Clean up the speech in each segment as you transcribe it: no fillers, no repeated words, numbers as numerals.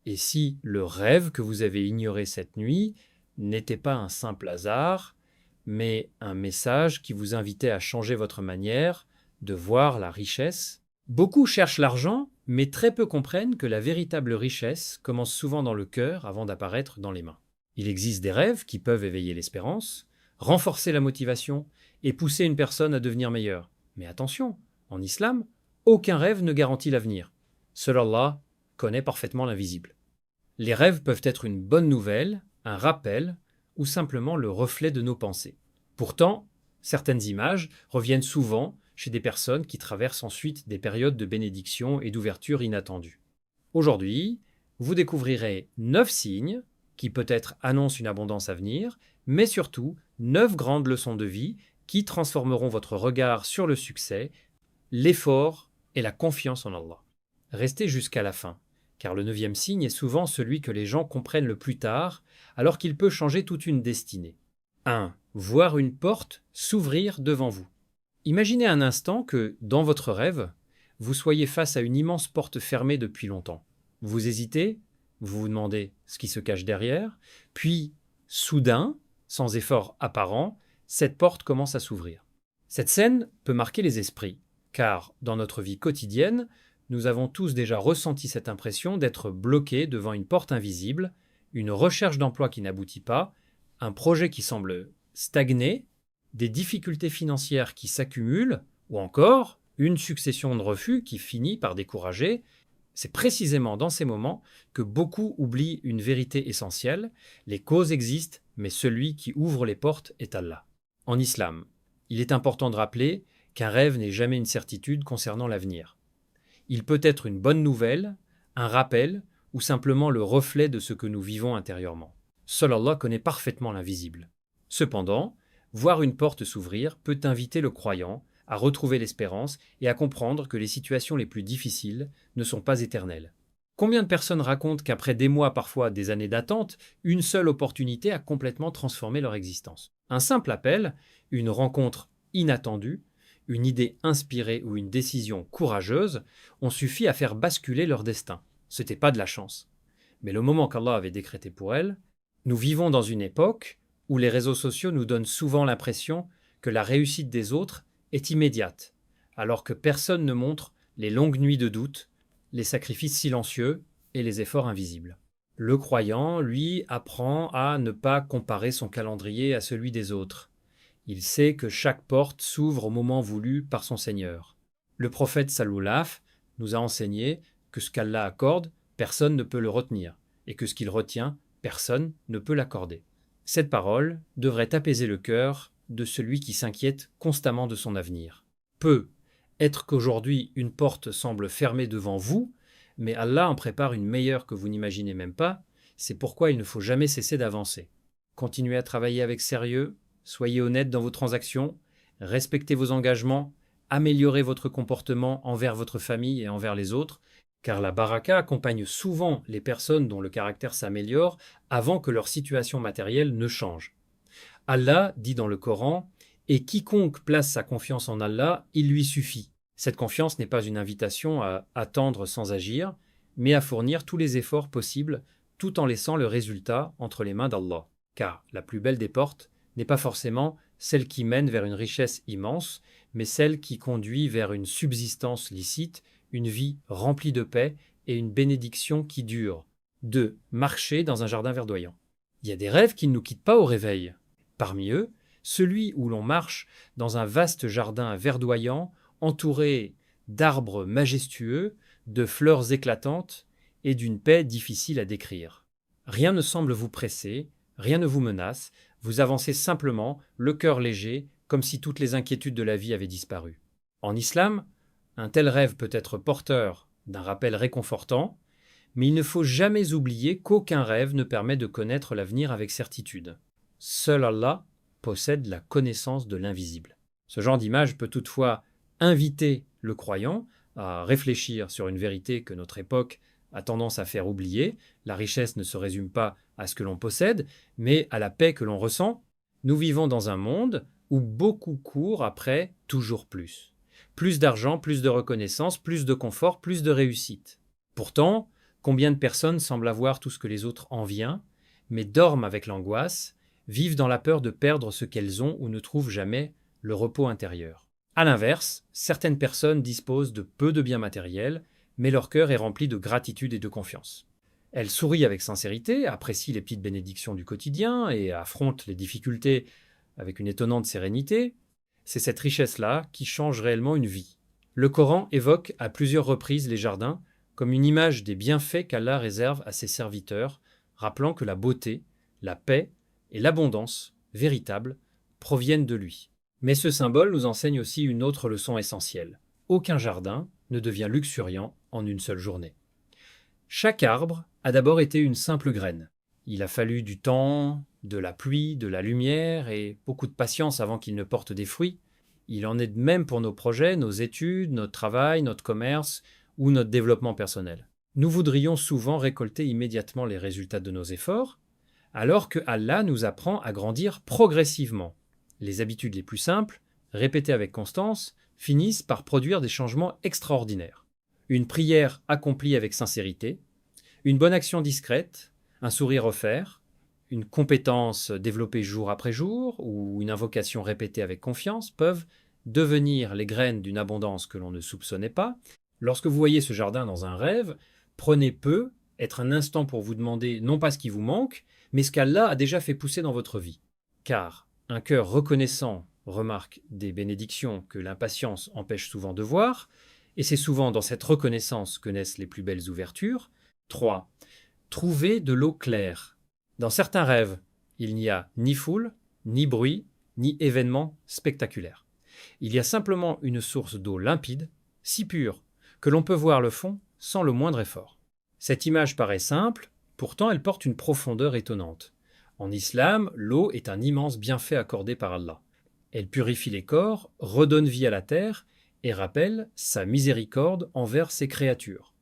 Et si le rêve que vous avez ignoré cette nuit n'était pas un simple hasard, mais un message qui vous invitait à changer votre manière de voir la richesse? Beaucoup cherchent l'argent, mais très peu comprennent que la véritable richesse commence souvent dans le cœur avant d'apparaître dans les mains. Il existe des rêves qui peuvent éveiller l'espérance, renforcer la motivation et pousser une personne à devenir meilleure. Mais attention, en islam, aucun rêve ne garantit l'avenir. Seul Allah connaît parfaitement l'invisible. Les rêves peuvent être une bonne nouvelle, un rappel ou simplement le reflet de nos pensées. Pourtant, certaines images reviennent souvent chez des personnes qui traversent ensuite des périodes de bénédiction et d'ouverture inattendues. Aujourd'hui, vous découvrirez 9 signes qui peut-être annoncent une abondance à venir, mais surtout 9 grandes leçons de vie qui transformeront votre regard sur le succès, l'effort et la confiance en Allah. Restez jusqu'à la fin, car le 9e signe est souvent celui que les gens comprennent le plus tard, alors qu'il peut changer toute une destinée. 1. Voir une porte s'ouvrir devant vous. Imaginez un instant que, dans votre rêve, vous soyez face à une immense porte fermée depuis longtemps. Vous hésitez, vous vous demandez ce qui se cache derrière, puis, soudain, sans effort apparent, cette porte commence à s'ouvrir. Cette scène peut marquer les esprits, car dans notre vie quotidienne, nous avons tous déjà ressenti cette impression d'être bloqués devant une porte invisible, une recherche d'emploi qui n'aboutit pas, un projet qui semble stagner, des difficultés financières qui s'accumulent, ou encore une succession de refus qui finit par décourager. C'est précisément dans ces moments que beaucoup oublient une vérité essentielle: les causes existent, mais celui qui ouvre les portes est Allah. En islam, il est important de rappeler qu'un rêve n'est jamais une certitude concernant l'avenir. Il peut être une bonne nouvelle, un rappel ou simplement le reflet de ce que nous vivons intérieurement. Seul Allah connaît parfaitement l'invisible. Cependant, voir une porte s'ouvrir peut inviter le croyant à retrouver l'espérance et à comprendre que les situations les plus difficiles ne sont pas éternelles. Combien de personnes racontent qu'après des mois, parfois des années d'attente, une seule opportunité a complètement transformé leur existence? Un simple appel, une rencontre inattendue, une idée inspirée ou une décision courageuse ont suffi à faire basculer leur destin. Ce n'était pas de la chance, mais le moment qu'Allah avait décrété pour elles. Nous vivons dans une époque où les réseaux sociaux nous donnent souvent l'impression que la réussite des autres est immédiate, alors que personne ne montre les longues nuits de doute, les sacrifices silencieux et les efforts invisibles. Le croyant, lui, apprend à ne pas comparer son calendrier à celui des autres. Il sait que chaque porte s'ouvre au moment voulu par son Seigneur. Le prophète Sallallahu nous a enseigné que ce qu'Allah accorde, personne ne peut le retenir, et que ce qu'il retient, personne ne peut l'accorder. Cette parole devrait apaiser le cœur de celui qui s'inquiète constamment de son avenir. Peut être qu'aujourd'hui une porte semble fermée devant vous, mais Allah en prépare une meilleure que vous n'imaginez même pas. C'est pourquoi il ne faut jamais cesser d'avancer. Continuez à travailler avec sérieux, soyez honnête dans vos transactions, respectez vos engagements, améliorez votre comportement envers votre famille et envers les autres, car la baraka accompagne souvent les personnes dont le caractère s'améliore avant que leur situation matérielle ne change. Allah dit dans le Coran: « Et quiconque place sa confiance en Allah, il lui suffit. » Cette confiance n'est pas une invitation à attendre sans agir, mais à fournir tous les efforts possibles tout en laissant le résultat entre les mains d'Allah. Car la plus belle des portes n'est pas forcément celle qui mène vers une richesse immense, mais celle qui conduit vers une subsistance licite, une vie remplie de paix et une bénédiction qui dure. 2. Marcher dans un jardin verdoyant. Il y a des rêves qui ne nous quittent pas au réveil. Parmi eux, celui où l'on marche dans un vaste jardin verdoyant, entouré d'arbres majestueux, de fleurs éclatantes et d'une paix difficile à décrire. Rien ne semble vous presser, rien ne vous menace, vous avancez simplement, le cœur léger, comme si toutes les inquiétudes de la vie avaient disparu. En islam, un tel rêve peut être porteur d'un rappel réconfortant, mais il ne faut jamais oublier qu'aucun rêve ne permet de connaître l'avenir avec certitude. Seul Allah possède la connaissance de l'invisible. Ce genre d'image peut toutefois inviter le croyant à réfléchir sur une vérité que notre époque a tendance à faire oublier. La richesse ne se résume pas à ce que l'on possède, mais à la paix que l'on ressent. Nous vivons dans un monde où beaucoup courent après toujours plus. Plus d'argent, plus de reconnaissance, plus de confort, plus de réussite. Pourtant, Combien de personnes semblent avoir tout ce que les autres envient, mais dorment avec l'angoisse, vivent dans la peur de perdre ce qu'elles ont ou ne trouvent jamais le repos intérieur. À l'inverse, certaines personnes disposent de peu de biens matériels, mais leur cœur est rempli de gratitude et de confiance. Elles sourient avec sincérité, apprécient les petites bénédictions du quotidien et affrontent les difficultés avec une étonnante sérénité. C'est cette richesse-là qui change réellement une vie. Le Coran évoque à plusieurs reprises les jardins comme une image des bienfaits qu'Allah réserve à ses serviteurs, rappelant que la beauté, la paix et l'abondance véritable proviennent de lui. Mais ce symbole nous enseigne aussi une autre leçon essentielle. Aucun jardin ne devient luxuriant en une seule journée. Chaque arbre a d'abord été une simple graine. Il a fallu du temps, de la pluie, de la lumière et beaucoup de patience avant qu'il ne porte des fruits. Il en est de même pour nos projets, nos études, notre travail, notre commerce ou notre développement personnel. Nous voudrions souvent récolter immédiatement les résultats de nos efforts, alors que Allah nous apprend à grandir progressivement. Les habitudes les plus simples, répétées avec constance, finissent par produire des changements extraordinaires. Une prière accomplie avec sincérité, une bonne action discrète, un sourire offert, une compétence développée jour après jour ou une invocation répétée avec confiance peuvent devenir les graines d'une abondance que l'on ne soupçonnait pas. Lorsque vous voyez ce jardin dans un rêve, prenez peu, être un instant pour vous demander non pas ce qui vous manque, mais ce qu'Allah a déjà fait pousser dans votre vie. Car un cœur reconnaissant remarque des bénédictions que l'impatience empêche souvent de voir, et c'est souvent dans cette reconnaissance que naissent les plus belles ouvertures. 3. Trouver de l'eau claire. Dans certains rêves, il n'y a ni foule, ni bruit, ni événement spectaculaire. Il y a simplement une source d'eau limpide, si pure, que l'on peut voir le fond sans le moindre effort. Cette image paraît simple, pourtant elle porte une profondeur étonnante. En islam, l'eau est un immense bienfait accordé par Allah. Elle purifie les corps, redonne vie à la terre et rappelle sa miséricorde envers ses créatures.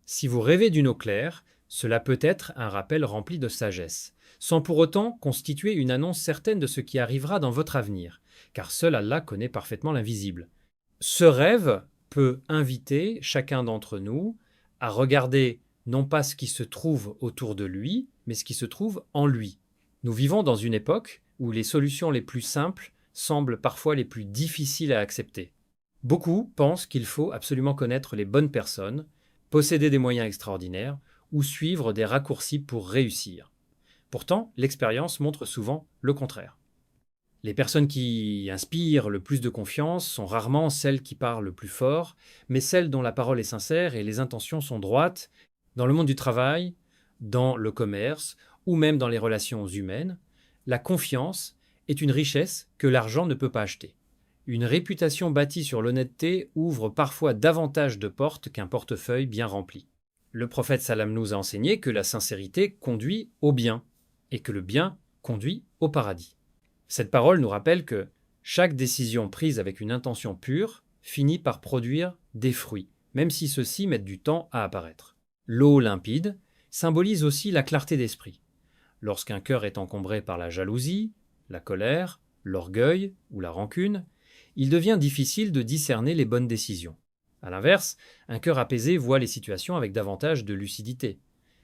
Si vous rêvez d'une eau claire, cela peut être un rappel rempli de sagesse, sans pour autant constituer une annonce certaine de ce qui arrivera dans votre avenir, car seul Allah connaît parfaitement l'invisible. Ce rêve peut inviter chacun d'entre nous à regarder non pas ce qui se trouve autour de lui, mais ce qui se trouve en lui. Nous vivons dans une époque où les solutions les plus simples semblent parfois les plus difficiles à accepter. Beaucoup pensent qu'il faut absolument connaître les bonnes personnes, posséder des moyens extraordinaires ou suivre des raccourcis pour réussir. Pourtant, l'expérience montre souvent le contraire. Les personnes qui inspirent le plus de confiance sont rarement celles qui parlent le plus fort, mais celles dont la parole est sincère et les intentions sont droites. Dans le monde du travail, dans le commerce ou même dans les relations humaines, la confiance est une richesse que l'argent ne peut pas acheter. Une réputation bâtie sur l'honnêteté ouvre parfois davantage de portes qu'un portefeuille bien rempli. Le prophète Salam nous a enseigné que la sincérité conduit au bien et que le bien conduit au paradis. Cette parole nous rappelle que chaque décision prise avec une intention pure finit par produire des fruits, même si ceux-ci mettent du temps à apparaître. L'eau limpide symbolise aussi la clarté d'esprit. Lorsqu'un cœur est encombré par la jalousie, la colère, l'orgueil ou la rancune, il devient difficile de discerner les bonnes décisions. A l'inverse, un cœur apaisé voit les situations avec davantage de lucidité.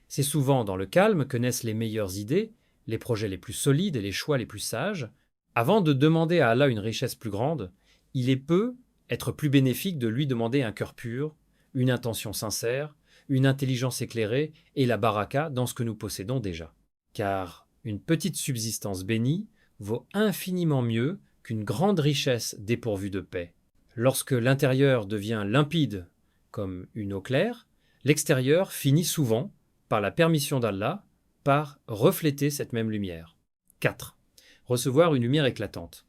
C'est souvent dans le calme que naissent les meilleures idées, les projets les plus solides et les choix les plus sages. Avant de demander à Allah une richesse plus grande, il peut être plus bénéfique de lui demander un cœur pur, une intention sincère, une intelligence éclairée et la baraka dans ce que nous possédons déjà. Car une petite subsistance bénie vaut infiniment mieux qu'une grande richesse dépourvue de paix. Lorsque l'intérieur devient limpide comme une eau claire, l'extérieur finit souvent, par la permission d'Allah, par refléter cette même lumière. 4. Recevoir une lumière éclatante.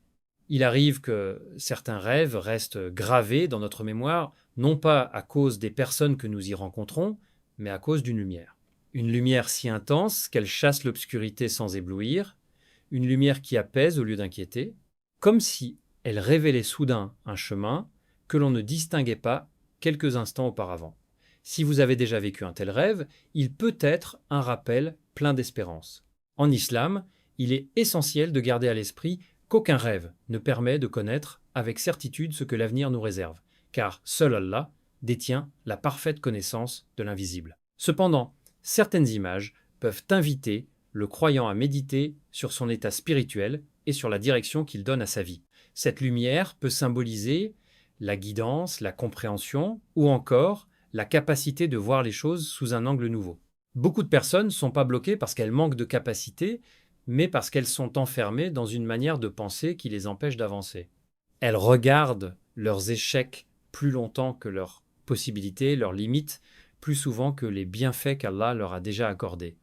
Il arrive que certains rêves restent gravés dans notre mémoire, non pas à cause des personnes que nous y rencontrons, mais à cause d'une lumière. Une lumière si intense qu'elle chasse l'obscurité sans éblouir, une lumière qui apaise au lieu d'inquiéter, comme si elle révélait soudain un chemin que l'on ne distinguait pas quelques instants auparavant. Si vous avez déjà vécu un tel rêve, il peut être un rappel plein d'espérance. En islam, il est essentiel de garder à l'esprit qu'aucun rêve ne permet de connaître avec certitude ce que l'avenir nous réserve, car seul Allah détient la parfaite connaissance de l'invisible. Cependant, Certaines images peuvent inviter le croyant à méditer sur son état spirituel et sur la direction qu'il donne à sa vie. Cette lumière peut symboliser la guidance, la compréhension ou encore la capacité de voir les choses sous un angle nouveau. Beaucoup de personnes ne sont pas bloquées parce qu'elles manquent de capacité, mais parce qu'elles sont enfermées dans une manière de penser qui les empêche d'avancer. Elles regardent leurs échecs plus longtemps que leurs possibilités, leurs limites, plus souvent que les bienfaits qu'Allah leur a déjà accordés.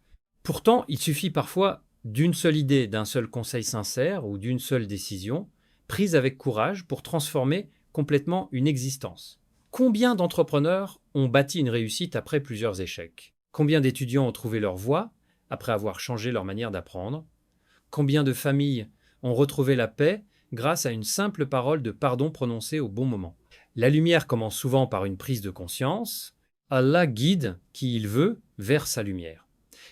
Pourtant, il suffit parfois d'une seule idée, d'un seul conseil sincère ou d'une seule décision, prise avec courage pour transformer complètement une existence. Combien d'entrepreneurs ont bâti une réussite après plusieurs échecs? Combien d'étudiants ont trouvé leur voie après avoir changé leur manière d'apprendre? Combien de familles ont retrouvé la paix grâce à une simple parole de pardon prononcée au bon moment? La lumière commence souvent par une prise de conscience. Allah guide qui il veut vers sa lumière.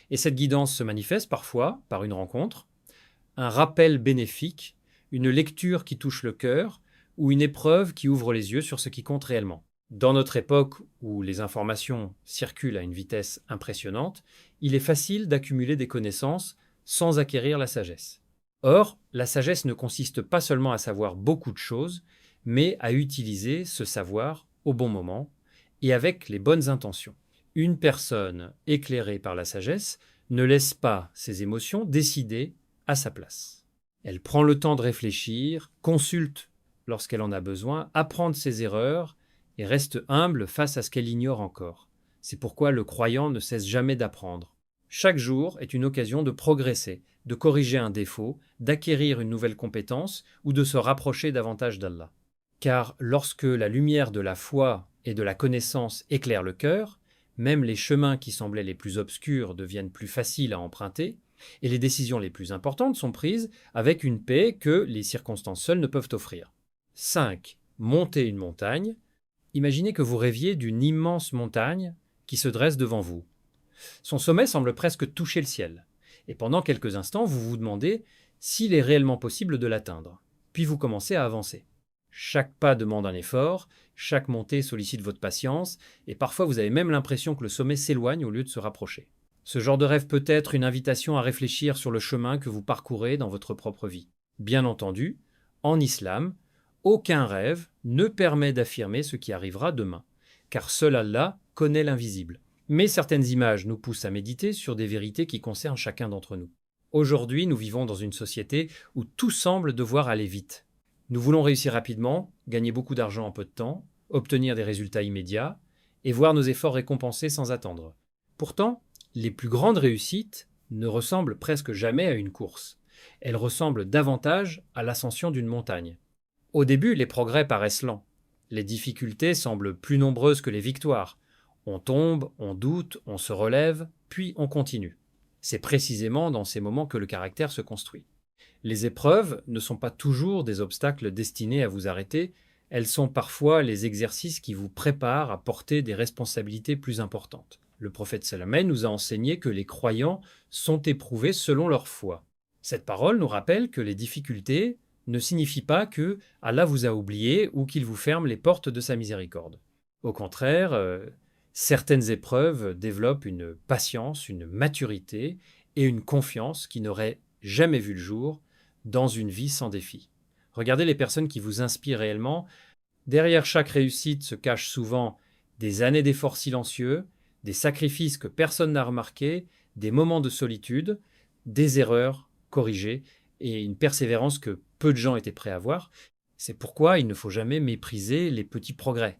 Et cette guidance se manifeste parfois par une rencontre, un rappel bénéfique, une lecture qui touche le cœur ou une épreuve qui ouvre les yeux sur ce qui compte réellement. Dans notre époque où les informations circulent à une vitesse impressionnante, il est facile d'accumuler des connaissances sans acquérir la sagesse. Or, la sagesse ne consiste pas seulement à savoir beaucoup de choses, mais à utiliser ce savoir au bon moment et avec les bonnes intentions. Une personne éclairée par la sagesse ne laisse pas ses émotions décider à sa place. Elle prend le temps de réfléchir, consulte lorsqu'elle en a besoin, apprend de ses erreurs et reste humble face à ce qu'elle ignore encore. C'est pourquoi le croyant ne cesse jamais d'apprendre. Chaque jour est une occasion de progresser, de corriger un défaut, d'acquérir une nouvelle compétence ou de se rapprocher davantage d'Allah. Car lorsque la lumière de la foi et de la connaissance éclaire le cœur, même les chemins qui semblaient les plus obscurs deviennent plus faciles à emprunter, et les décisions les plus importantes sont prises avec une paix que les circonstances seules ne peuvent offrir. 5. Monter une montagne. Imaginez que vous rêviez d'une immense montagne qui se dresse devant vous. Son sommet semble presque toucher le ciel, et pendant quelques instants, vous vous demandez s'il est réellement possible de l'atteindre. Puis vous commencez à avancer. Chaque pas demande un effort, chaque montée sollicite votre patience, et parfois vous avez même l'impression que le sommet s'éloigne au lieu de se rapprocher. Ce genre de rêve peut être une invitation à réfléchir sur le chemin que vous parcourez dans votre propre vie. Bien entendu, en islam, aucun rêve ne permet d'affirmer ce qui arrivera demain, car seul Allah connaît l'invisible. Mais certaines images nous poussent à méditer sur des vérités qui concernent chacun d'entre nous. Aujourd'hui, nous vivons dans une société où tout semble devoir aller vite. Nous voulons réussir rapidement, gagner beaucoup d'argent en peu de temps, obtenir des résultats immédiats et voir nos efforts récompensés sans attendre. Pourtant, les plus grandes réussites ne ressemblent presque jamais à une course. Elles ressemblent davantage à l'ascension d'une montagne. Au début, les progrès paraissent lents. Les difficultés semblent plus nombreuses que les victoires. On tombe, on doute, on se relève, puis on continue. C'est précisément dans ces moments que le caractère se construit. Les épreuves ne sont pas toujours des obstacles destinés à vous arrêter, elles sont parfois les exercices qui vous préparent à porter des responsabilités plus importantes. Le prophète Salomon nous a enseigné que les croyants sont éprouvés selon leur foi. Cette parole nous rappelle que les difficultés ne signifient pas que Allah vous a oublié ou qu'il vous ferme les portes de sa miséricorde. Au contraire, certaines épreuves développent une patience, une maturité et une confiance qui n'auraient jamais vu le jour dans une vie sans défi. Regardez les personnes qui vous inspirent réellement. Derrière chaque réussite se cachent souvent des années d'efforts silencieux, des sacrifices que personne n'a remarqués, des moments de solitude, des erreurs corrigées et une persévérance que peu de gens étaient prêts à voir. C'est pourquoi il ne faut jamais mépriser les petits progrès.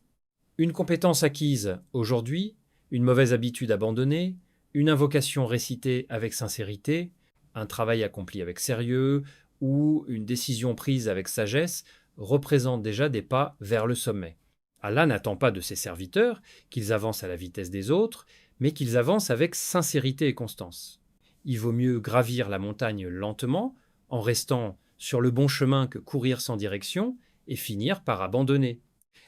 Une compétence acquise aujourd'hui, une mauvaise habitude abandonnée, une invocation récitée avec sincérité, un travail accompli avec sérieux ou une décision prise avec sagesse représentent déjà des pas vers le sommet. Allah n'attend pas de ses serviteurs qu'ils avancent à la vitesse des autres, mais qu'ils avancent avec sincérité et constance. Il vaut mieux gravir la montagne lentement, en restant sur le bon chemin que courir sans direction et finir par abandonner.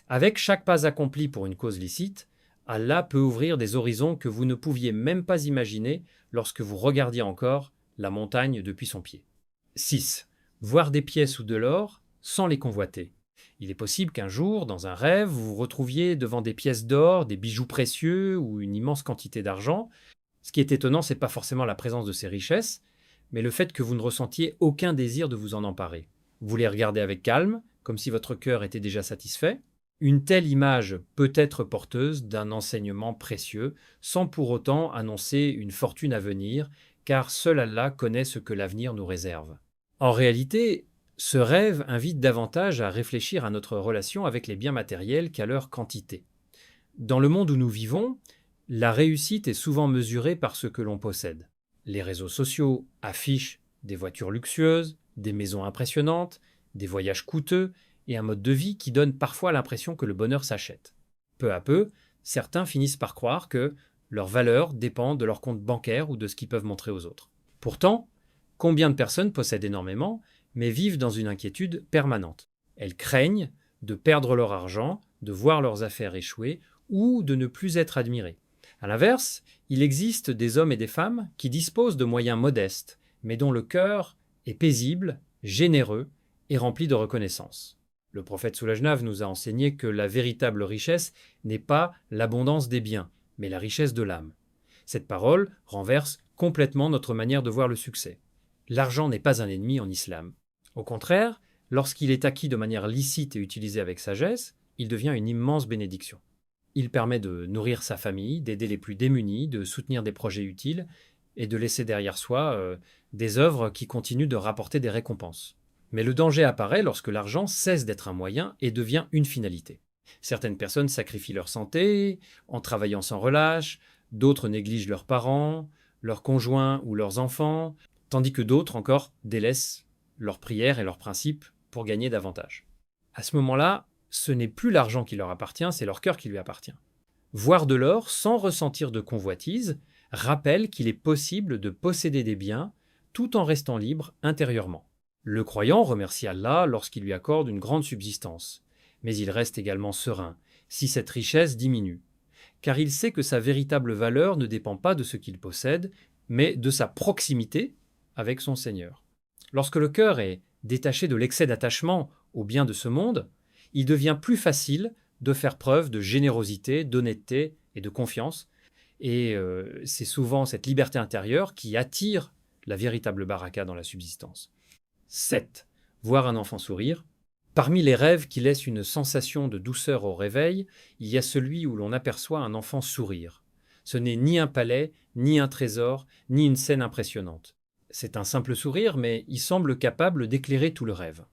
Avec chaque pas accompli pour une cause licite, Allah peut ouvrir des horizons que vous ne pouviez même pas imaginer lorsque vous regardiez encore la montagne depuis son pied. 6. Voir des pièces ou de l'or sans les convoiter. Il est possible qu'un jour, dans un rêve, vous vous retrouviez devant des pièces d'or, des bijoux précieux ou une immense quantité d'argent. Ce qui est étonnant, ce n'est pas forcément la présence de ces richesses, mais le fait que vous ne ressentiez aucun désir de vous en emparer. Vous les regardez avec calme, comme si votre cœur était déjà satisfait. Une telle image peut être porteuse d'un enseignement précieux, sans pour autant annoncer une fortune à venir, car seul Allah connaît ce que l'avenir nous réserve. En réalité, ce rêve invite davantage à réfléchir à notre relation avec les biens matériels qu'à leur quantité. Dans le monde où nous vivons, la réussite est souvent mesurée par ce que l'on possède. Les réseaux sociaux affichent des voitures luxueuses, des maisons impressionnantes, des voyages coûteux et un mode de vie qui donne parfois l'impression que le bonheur s'achète. Peu à peu, certains finissent par croire que leur valeur dépend de leur compte bancaire ou de ce qu'ils peuvent montrer aux autres. Pourtant, combien de personnes possèdent énormément, mais vivent dans une inquiétude permanente? Elles craignent de perdre leur argent, de voir leurs affaires échouer ou de ne plus être admirées. À l'inverse, il existe des hommes et des femmes qui disposent de moyens modestes, mais dont le cœur est paisible, généreux et rempli de reconnaissance. Le prophète Soulajnav nous a enseigné que la véritable richesse n'est pas l'abondance des biens, mais la richesse de l'âme. Cette parole renverse complètement notre manière de voir le succès. L'argent n'est pas un ennemi en islam. Au contraire, lorsqu'il est acquis de manière licite et utilisé avec sagesse, il devient une immense bénédiction. Il permet de nourrir sa famille, d'aider les plus démunis, de soutenir des projets utiles et de laisser derrière soi des œuvres qui continuent de rapporter des récompenses. Mais le danger apparaît lorsque l'argent cesse d'être un moyen et devient une finalité. Certaines personnes sacrifient leur santé en travaillant sans relâche, d'autres négligent leurs parents, leurs conjoints ou leurs enfants, tandis que d'autres encore délaissent leurs prières et leurs principes pour gagner davantage. À ce moment-là, ce n'est plus l'argent qui leur appartient, c'est leur cœur qui lui appartient. Voir de l'or sans ressentir de convoitise rappelle qu'il est possible de posséder des biens tout en restant libre intérieurement. Le croyant remercie Allah lorsqu'il lui accorde une grande subsistance, mais il reste également serein si cette richesse diminue, car il sait que sa véritable valeur ne dépend pas de ce qu'il possède, mais de sa proximité avec son Seigneur. Lorsque le cœur est détaché de l'excès d'attachement aux biens de ce monde, il devient plus facile de faire preuve de générosité, d'honnêteté et de confiance. Et c'est souvent cette liberté intérieure qui attire la véritable baraka dans la subsistance. 7. Voir un enfant sourire. Parmi les rêves qui laissent une sensation de douceur au réveil, il y a celui où l'on aperçoit un enfant sourire. Ce n'est ni un palais, ni un trésor, ni une scène impressionnante. C'est un simple sourire, mais il semble capable d'éclairer tout le rêve.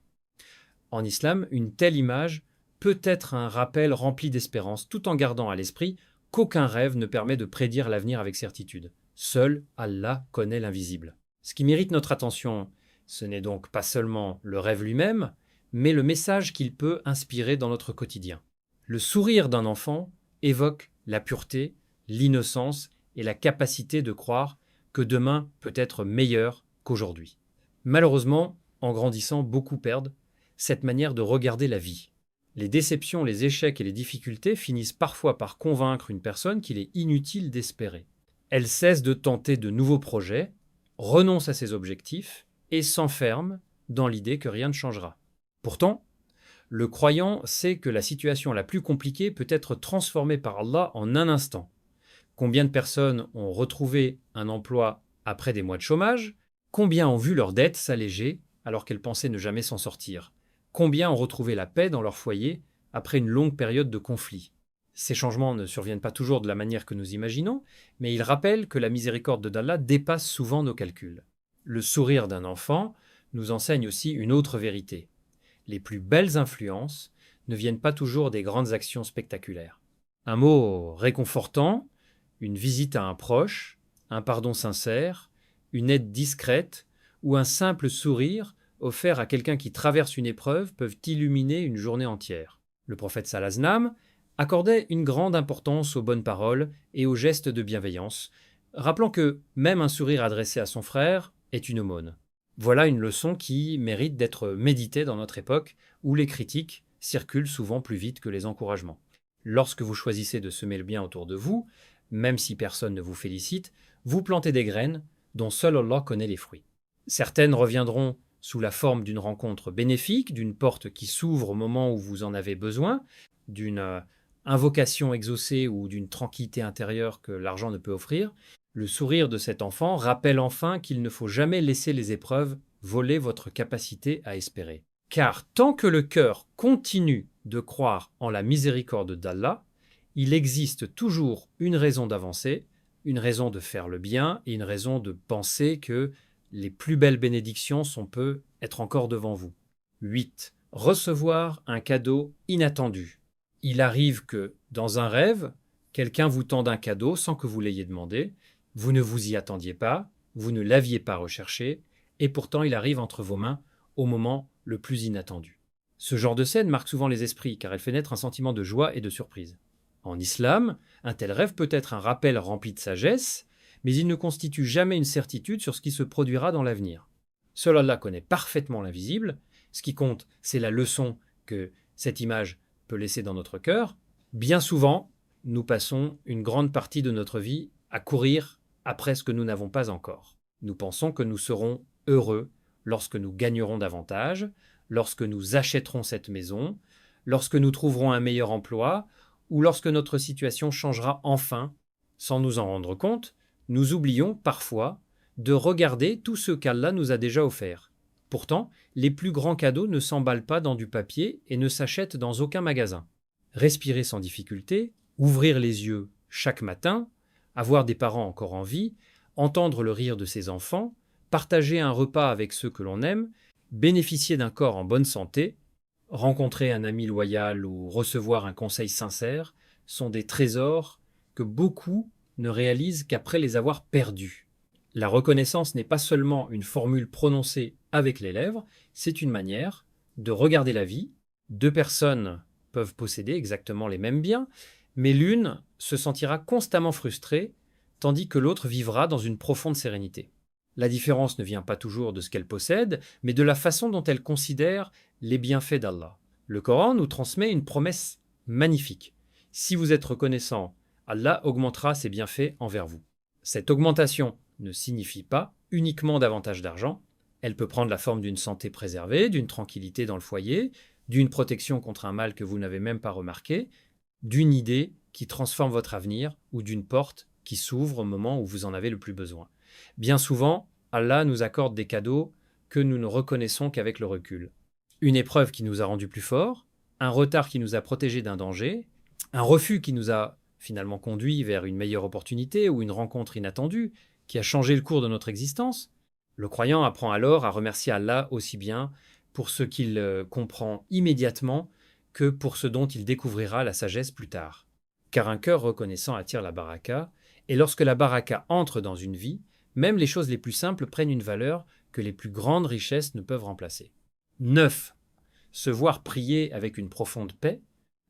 En islam, une telle image peut être un rappel rempli d'espérance, tout en gardant à l'esprit qu'aucun rêve ne permet de prédire l'avenir avec certitude. Seul Allah connaît l'invisible. Ce qui mérite notre attention, ce n'est donc pas seulement le rêve lui-même, mais le message qu'il peut inspirer dans notre quotidien. Le sourire d'un enfant évoque la pureté, l'innocence et la capacité de croire que demain peut être meilleur qu'aujourd'hui. Malheureusement, en grandissant, beaucoup perdent cette manière de regarder la vie. Les déceptions, les échecs et les difficultés finissent parfois par convaincre une personne qu'il est inutile d'espérer. Elle cesse de tenter de nouveaux projets, renonce à ses objectifs et s'enferme dans l'idée que rien ne changera. Pourtant, le croyant sait que la situation la plus compliquée peut être transformée par Allah en un instant. Combien de personnes ont retrouvé un emploi après des mois de chômage? Combien ont vu leurs dettes s'alléger alors qu'elles pensaient ne jamais s'en sortir? Combien ont retrouvé la paix dans leur foyer après une longue période de conflit? Ces changements ne surviennent pas toujours de la manière que nous imaginons, mais ils rappellent que la miséricorde d'Allah dépasse souvent nos calculs. Le sourire d'un enfant nous enseigne aussi une autre vérité. Les plus belles influences ne viennent pas toujours des grandes actions spectaculaires. Un mot réconfortant, une visite à un proche, un pardon sincère, une aide discrète ou un simple sourire offert à quelqu'un qui traverse une épreuve peuvent illuminer une journée entière. Le prophète Sallallahu accordait une grande importance aux bonnes paroles et aux gestes de bienveillance, rappelant que même un sourire adressé à son frère est une aumône. Voilà une leçon qui mérite d'être méditée dans notre époque où les critiques circulent souvent plus vite que les encouragements. Lorsque vous choisissez de semer le bien autour de vous, même si personne ne vous félicite, vous plantez des graines dont seul Allah connaît les fruits. Certaines reviendront sous la forme d'une rencontre bénéfique, d'une porte qui s'ouvre au moment où vous en avez besoin, d'une invocation exaucée ou d'une tranquillité intérieure que l'argent ne peut offrir. Le sourire de cet enfant rappelle enfin qu'il ne faut jamais laisser les épreuves voler votre capacité à espérer. Car tant que le cœur continue de croire en la miséricorde d'Allah, il existe toujours une raison d'avancer, une raison de faire le bien et une raison de penser que les plus belles bénédictions sont peut être encore devant vous. 8. Recevoir un cadeau inattendu. Il arrive que, dans un rêve, quelqu'un vous tende un cadeau sans que vous l'ayez demandé, vous ne vous y attendiez pas, vous ne l'aviez pas recherché, et pourtant il arrive entre vos mains au moment le plus inattendu. Ce genre de scène marque souvent les esprits car elle fait naître un sentiment de joie et de surprise. En islam, un tel rêve peut être un rappel rempli de sagesse, mais il ne constitue jamais une certitude sur ce qui se produira dans l'avenir. Seul Allah connaît parfaitement l'invisible, ce qui compte, c'est la leçon que cette image peut laisser dans notre cœur. Bien souvent, nous passons une grande partie de notre vie à courir après ce que nous n'avons pas encore. Nous pensons que nous serons heureux lorsque nous gagnerons davantage, lorsque nous achèterons cette maison, lorsque nous trouverons un meilleur emploi, ou lorsque notre situation changera enfin. Sans nous en rendre compte, nous oublions parfois de regarder tout ce qu'Allah nous a déjà offert. Pourtant, les plus grands cadeaux ne s'emballent pas dans du papier et ne s'achètent dans aucun magasin. Respirer sans difficulté, ouvrir les yeux chaque matin, avoir des parents encore en vie, entendre le rire de ses enfants, partager un repas avec ceux que l'on aime, bénéficier d'un corps en bonne santé, rencontrer un ami loyal ou recevoir un conseil sincère sont des trésors que beaucoup ne réalisent qu'après les avoir perdus. La reconnaissance n'est pas seulement une formule prononcée avec les lèvres, c'est une manière de regarder la vie. Deux personnes peuvent posséder exactement les mêmes biens, mais l'une se sentira constamment frustrée, tandis que l'autre vivra dans une profonde sérénité. La différence ne vient pas toujours de ce qu'elle possède, mais de la façon dont elle considère les bienfaits d'Allah. Le Coran nous transmet une promesse magnifique. Si vous êtes reconnaissant, Allah augmentera ses bienfaits envers vous. Cette augmentation ne signifie pas uniquement davantage d'argent, elle peut prendre la forme d'une santé préservée, d'une tranquillité dans le foyer, d'une protection contre un mal que vous n'avez même pas remarqué, d'une idée qui transforme votre avenir ou d'une porte qui s'ouvre au moment où vous en avez le plus besoin. Bien souvent, Allah nous accorde des cadeaux que nous ne reconnaissons qu'avec le recul. Une épreuve qui nous a rendus plus forts, un retard qui nous a protégés d'un danger, un refus qui nous a finalement conduits vers une meilleure opportunité ou une rencontre inattendue qui a changé le cours de notre existence. Le croyant apprend alors à remercier Allah aussi bien pour ce qu'il comprend immédiatement que pour ce dont il découvrira la sagesse plus tard. Car un cœur reconnaissant attire la baraka, et lorsque la baraka entre dans une vie, même les choses les plus simples prennent une valeur que les plus grandes richesses ne peuvent remplacer. 9. Se voir prier avec une profonde paix.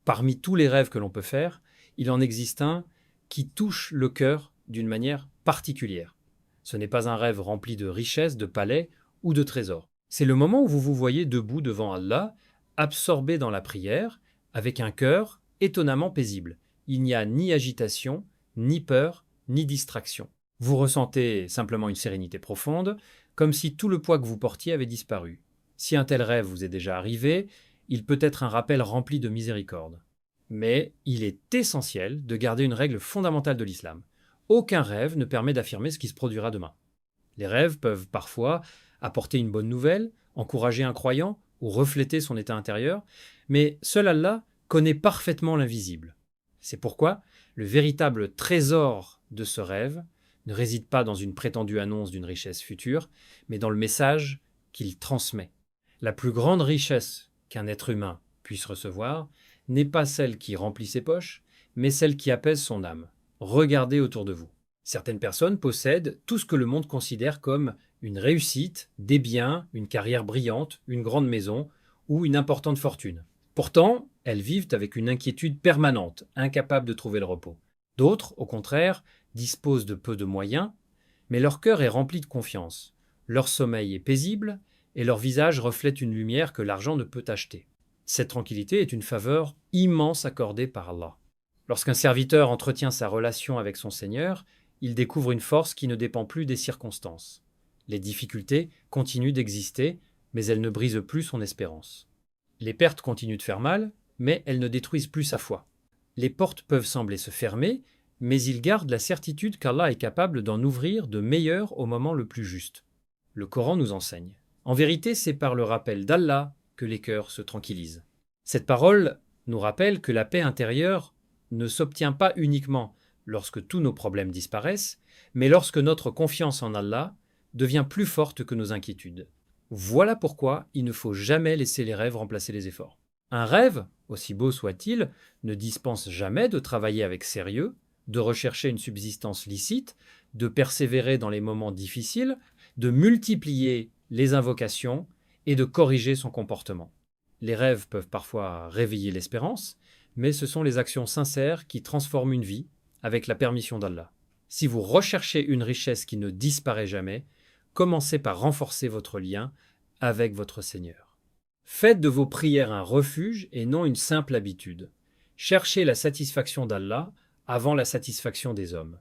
Parmi tous les rêves que l'on peut faire, il en existe un qui touche le cœur d'une manière particulière. Ce n'est pas un rêve rempli de richesses, de palais ou de trésors. C'est le moment où vous vous voyez debout devant Allah, absorbé dans la prière, avec un cœur étonnamment paisible. Il n'y a ni agitation, ni peur, ni distraction. Vous ressentez simplement une sérénité profonde, comme si tout le poids que vous portiez avait disparu. Si un tel rêve vous est déjà arrivé, il peut être un rappel rempli de miséricorde. Mais il est essentiel de garder une règle fondamentale de l'islam. Aucun rêve ne permet d'affirmer ce qui se produira demain. Les rêves peuvent parfois apporter une bonne nouvelle, encourager un croyant ou refléter son état intérieur, mais seul Allah connaît parfaitement l'invisible. C'est pourquoi le véritable trésor de ce rêve ne réside pas dans une prétendue annonce d'une richesse future, mais dans le message qu'il transmet. La plus grande richesse qu'un être humain puisse recevoir n'est pas celle qui remplit ses poches, mais celle qui apaise son âme. Regardez autour de vous. Certaines personnes possèdent tout ce que le monde considère comme une réussite, des biens, une carrière brillante, une grande maison ou une importante fortune. Pourtant, elles vivent avec une inquiétude permanente, incapables de trouver le repos. D'autres, au contraire, disposent de peu de moyens, mais leur cœur est rempli de confiance. Leur sommeil est paisible et leur visage reflète une lumière que l'argent ne peut acheter. Cette tranquillité est une faveur immense accordée par Allah. Lorsqu'un serviteur entretient sa relation avec son Seigneur, il découvre une force qui ne dépend plus des circonstances. Les difficultés continuent d'exister, mais elles ne brisent plus son espérance. Les pertes continuent de faire mal, mais elles ne détruisent plus sa foi. Les portes peuvent sembler se fermer, mais ils gardent la certitude qu'Allah est capable d'en ouvrir de meilleurs au moment le plus juste. Le Coran nous enseigne. En vérité, c'est par le rappel d'Allah que les cœurs se tranquillisent. Cette parole nous rappelle que la paix intérieure ne s'obtient pas uniquement lorsque tous nos problèmes disparaissent, mais lorsque notre confiance en Allah devient plus forte que nos inquiétudes. Voilà pourquoi il ne faut jamais laisser les rêves remplacer les efforts. Un rêve, aussi beau soit-il, ne dispense jamais de travailler avec sérieux, de rechercher une subsistance licite, de persévérer dans les moments difficiles, de multiplier les invocations et de corriger son comportement. Les rêves peuvent parfois réveiller l'espérance, mais ce sont les actions sincères qui transforment une vie avec la permission d'Allah. Si vous recherchez une richesse qui ne disparaît jamais, commencez par renforcer votre lien avec votre Seigneur. Faites de vos prières un refuge et non une simple habitude. Cherchez la satisfaction d'Allah avant la satisfaction des hommes.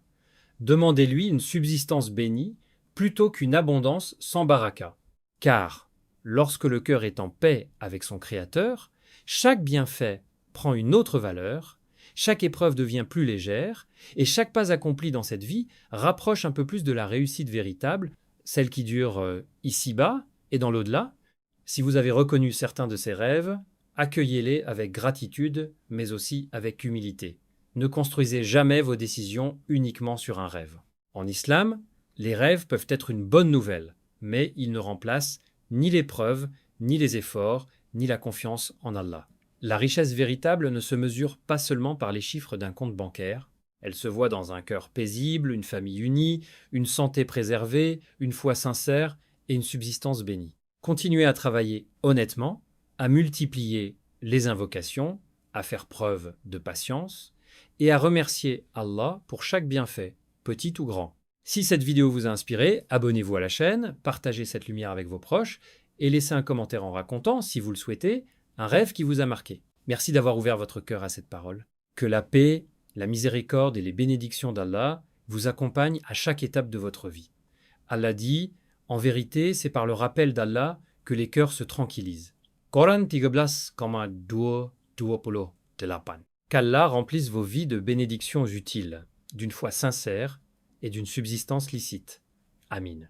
Demandez-lui une subsistance bénie plutôt qu'une abondance sans baraka. Car, lorsque le cœur est en paix avec son Créateur, chaque bienfait prend une autre valeur, chaque épreuve devient plus légère, et chaque pas accompli dans cette vie rapproche un peu plus de la réussite véritable, celle qui dure ici-bas et dans l'au-delà. Si vous avez reconnu certains de ces rêves, accueillez-les avec gratitude, mais aussi avec humilité. Ne construisez jamais vos décisions uniquement sur un rêve. En islam, les rêves peuvent être une bonne nouvelle, mais ils ne remplacent ni l'épreuve, ni les efforts, ni la confiance en Allah. La richesse véritable ne se mesure pas seulement par les chiffres d'un compte bancaire. Elle se voit dans un cœur paisible, une famille unie, une santé préservée, une foi sincère et une subsistance bénie. Continuez à travailler honnêtement, à multiplier les invocations, à faire preuve de patience et à remercier Allah pour chaque bienfait, petit ou grand. Si cette vidéo vous a inspiré, abonnez-vous à la chaîne, partagez cette lumière avec vos proches et laissez un commentaire en racontant, si vous le souhaitez, un rêve qui vous a marqué. Merci d'avoir ouvert votre cœur à cette parole. Que la paix, la miséricorde et les bénédictions d'Allah vous accompagnent à chaque étape de votre vie. Allah dit, en vérité, c'est par le rappel d'Allah que les cœurs se tranquillisent. Quran 13,28. Qu'Allah remplisse vos vies de bénédictions utiles, d'une foi sincère et d'une subsistance licite. Amin.